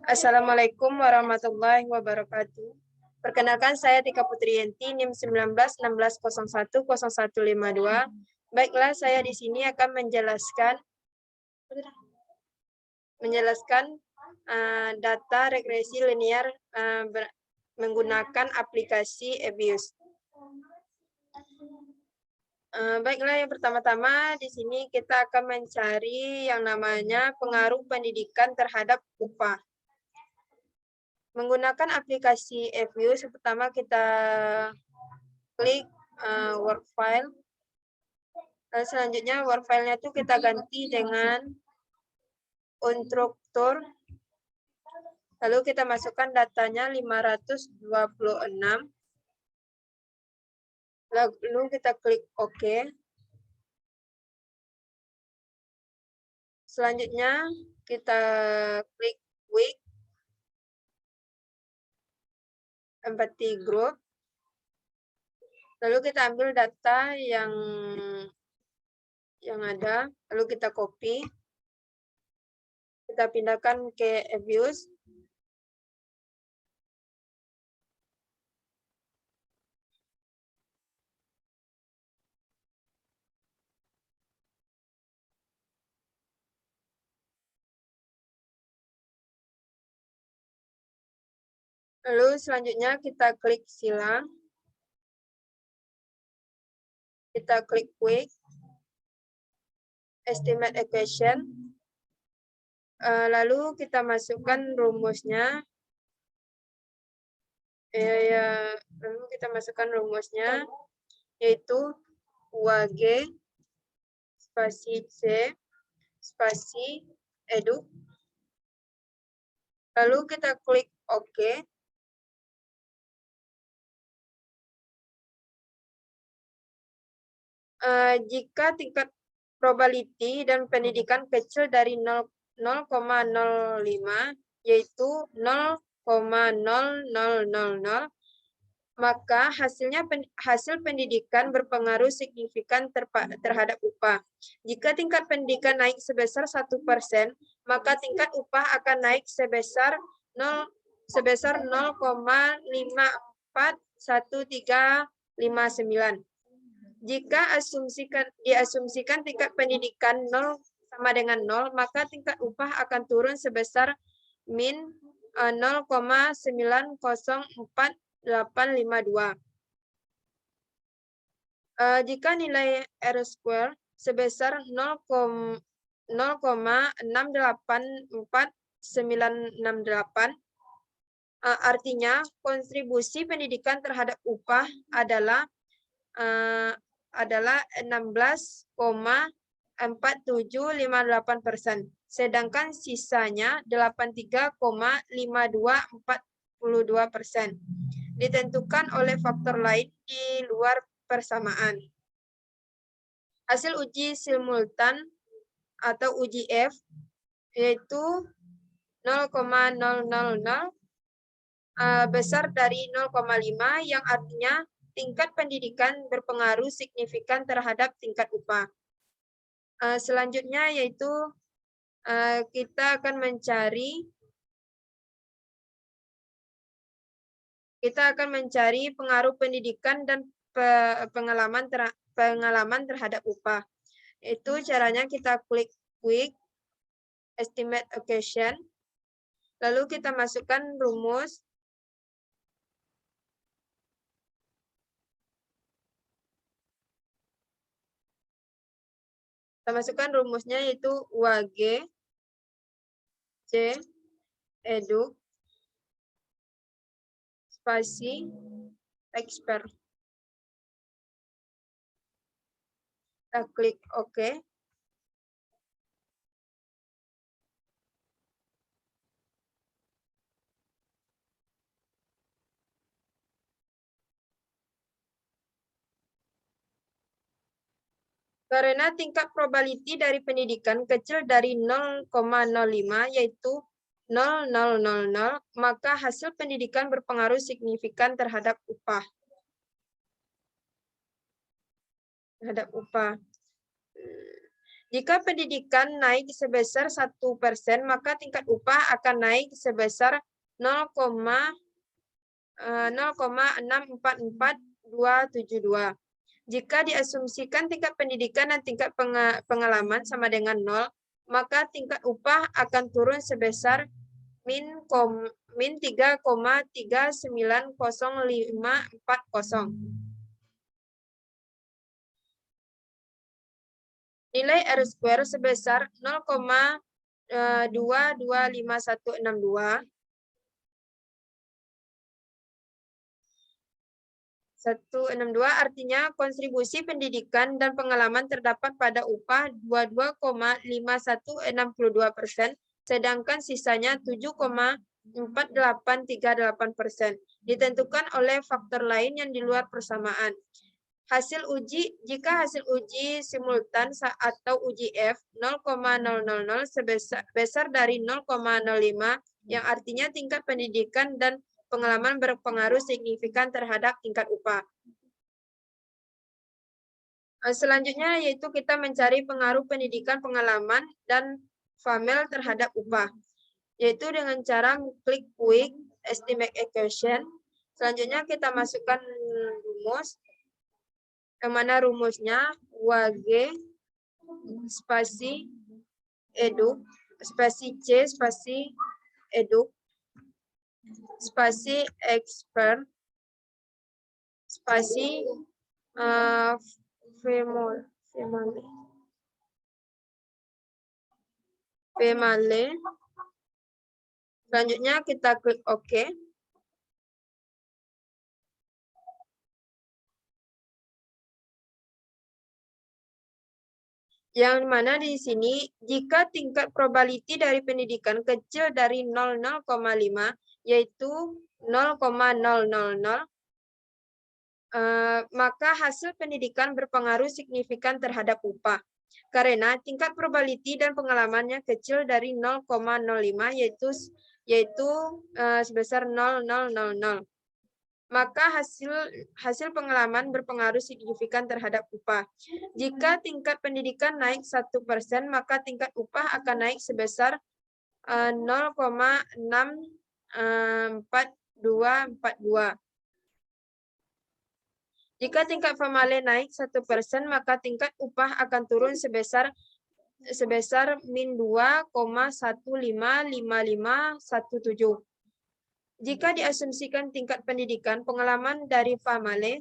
Assalamualaikum warahmatullahi wabarakatuh. Perkenalkan saya Tika Putriyanti, NIM 1916010152. Baiklah, saya di sini akan menjelaskan data regresi linear menggunakan aplikasi EBIUS. Baiklah, yang pertama-tama di sini kita akan mencari yang namanya pengaruh pendidikan terhadap upah. Menggunakan aplikasi EBIUS, pertama kita klik work file. Lalu selanjutnya work file-nya itu kita ganti dengan instruktur. Lalu kita masukkan datanya 526. Lalu kita klik OK. Selanjutnya kita klik week, empathy group. Lalu kita ambil data yang ada, lalu kita copy. Kita pindahkan ke EBIUS. Lalu selanjutnya kita klik silang. Kita klik quick, estimate equation. Lalu kita masukkan rumusnya. Lalu kita masukkan rumusnya, yaitu UAG spasi C spasi edu. Lalu kita klik OK. Jika tingkat probability dan pendidikan kecil dari 0,05, yaitu 0,0000, maka hasil pendidikan berpengaruh signifikan terhadap upah. Jika tingkat pendidikan naik sebesar 1%, maka tingkat upah akan naik sebesar 0,541359. Jika diasumsikan tingkat pendidikan 0 sama dengan 0, maka tingkat upah akan turun sebesar min 0,904852. Jika nilai R-square sebesar 0,684968, artinya kontribusi pendidikan terhadap upah adalah 16,4758%, sedangkan sisanya 83,5242%. Ditentukan oleh faktor lain di luar persamaan. Hasil uji simultan atau uji F yaitu 0,000 besar dari 0,5, yang artinya tingkat pendidikan berpengaruh signifikan terhadap tingkat upah. Selanjutnya yaitu kita akan mencari pengaruh pendidikan dan pengalaman terhadap upah. Itu caranya kita klik quick, estimate equation, lalu kita masukkan rumus. Kita masukkan rumusnya yaitu UAG C edu spasi expert. Kita klik OK. Karena tingkat probability dari pendidikan kecil dari 0,05, yaitu 0,000, maka hasil pendidikan berpengaruh signifikan terhadap upah. Jika pendidikan naik sebesar 1%, maka tingkat upah akan naik sebesar 0,644272. Jika diasumsikan tingkat pendidikan dan tingkat pengalaman sama dengan 0, maka tingkat upah akan turun sebesar min 3,390540. Nilai R² sebesar 0,225162. 162 artinya kontribusi pendidikan dan pengalaman terdapat pada upah 22,5162%, sedangkan sisanya 7,4838%, ditentukan oleh faktor lain yang di luar persamaan. Jika hasil uji simultan atau uji F 0,000 sebesar dari 0,05, yang artinya tingkat pendidikan dan pengalaman berpengaruh signifikan terhadap tingkat upah. Selanjutnya yaitu kita mencari pengaruh pendidikan, pengalaman, dan FAMEL terhadap upah, yaitu dengan cara klik quick estimate equation. Selanjutnya kita masukkan rumus, yang mana rumusnya WG spasi eduk spasi C spasi eduk spasi expert spasi female. Selanjutnya kita klik OK. Yang mana di sini, jika tingkat probability dari pendidikan kecil dari 0,05, yaitu 0,000, maka hasil pendidikan berpengaruh signifikan terhadap upah. Karena tingkat probability dan pengalamannya kecil dari 0,05, yaitu sebesar 0,000. Maka hasil pengalaman berpengaruh signifikan terhadap upah. Jika tingkat pendidikan naik 1%, maka tingkat upah akan naik sebesar 0,64242. Jika tingkat FAMALE naik 1%, maka tingkat upah akan turun sebesar min 2,155517. Jika diasumsikan tingkat pendidikan, pengalaman dari FAMEL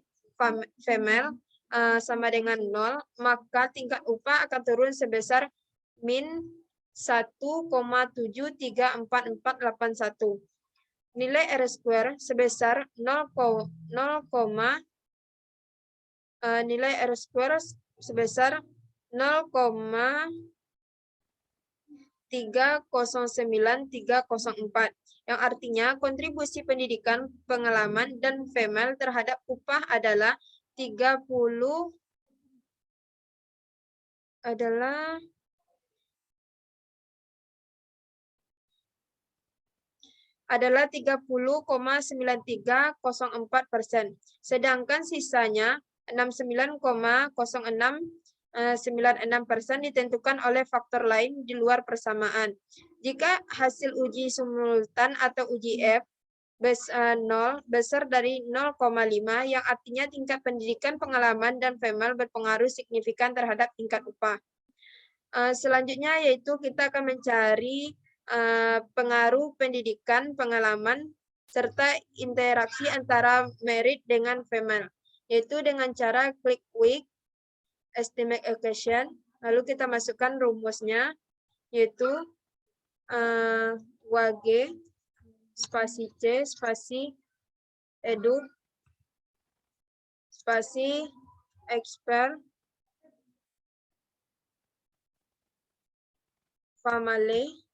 sama dengan 0, maka tingkat upah akan turun sebesar min 1,734481. Nilai R² sebesar nilai R² sebesar 0,309304, yang artinya kontribusi pendidikan, pengalaman, dan FAMEL terhadap upah adalah 30,9304%, sedangkan sisanya 69,0696% ditentukan oleh faktor lain di luar persamaan. Jika hasil uji simultan atau uji F 0 besar dari 0,5, yang artinya tingkat pendidikan, pengalaman, dan FAMEL berpengaruh signifikan terhadap tingkat upah. Selanjutnya yaitu kita akan mencari pengaruh pendidikan, pengalaman, serta interaksi antara merit dengan FAMEL, yaitu dengan cara klik quick estimate equation. Lalu kita masukkan rumusnya, yaitu WG spasi C spasi eduk spasi expert FAMALE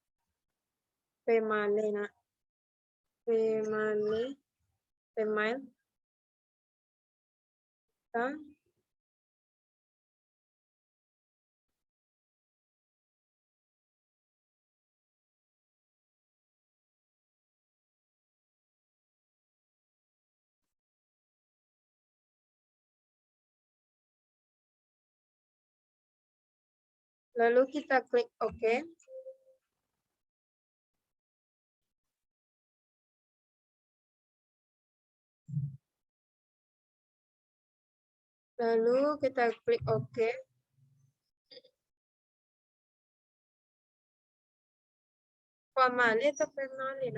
Lalu kita klik OK. Lalu kita klik OK. Pamali atau pemali?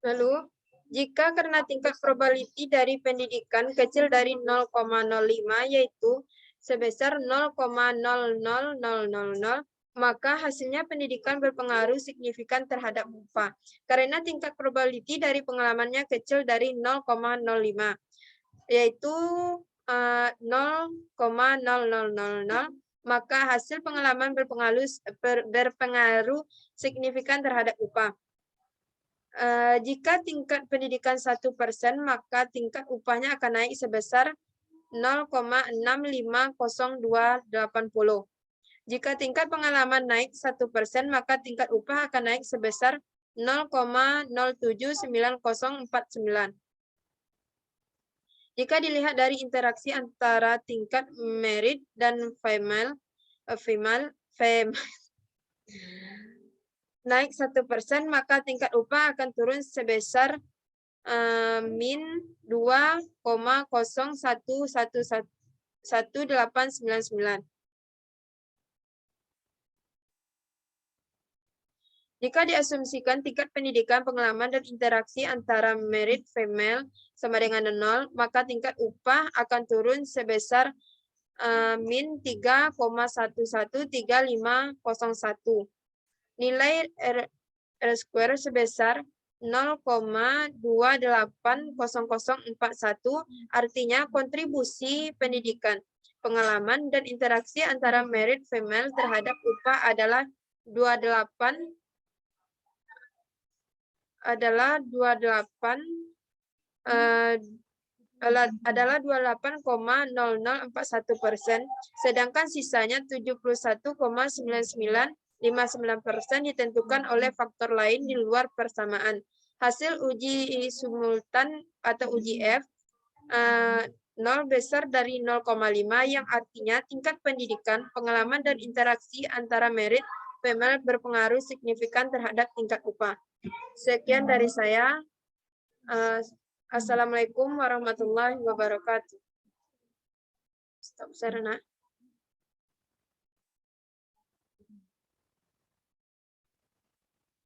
Lalu, jika karena tingkat probability dari pendidikan kecil dari 0,05 yaitu sebesar 0,00000, maka hasilnya pendidikan berpengaruh signifikan terhadap upah. Karena tingkat probability dari pengalamannya kecil dari 0,05 yaitu 0,0000, maka hasil pengalaman berpengaruh signifikan terhadap upah. Jika tingkat pendidikan 1%, maka tingkat upahnya akan naik sebesar 0,650280. Jika tingkat pengalaman naik 1%, maka tingkat upah akan naik sebesar 0,079049. Jika dilihat dari interaksi antara tingkat merit dan female naik 1%, maka tingkat upah akan turun sebesar min 2,011899. Jika diasumsikan tingkat pendidikan, pengalaman, dan interaksi antara merit female sama dengan 0, maka tingkat upah akan turun sebesar min 3,113501. Nilai R-square sebesar 0,280041, artinya kontribusi pendidikan, pengalaman, dan interaksi antara merit female terhadap upah adalah 28,0041%, sedangkan sisanya 71,9959% ditentukan oleh faktor lain di luar persamaan. Hasil uji simultan atau uji F 0 besar dari 0,5, yang artinya tingkat pendidikan, pengalaman, dan interaksi antara merit female berpengaruh signifikan terhadap tingkat upah. Sekian dari saya. Assalamualaikum warahmatullahi wabarakatuh. Stop, Sarana.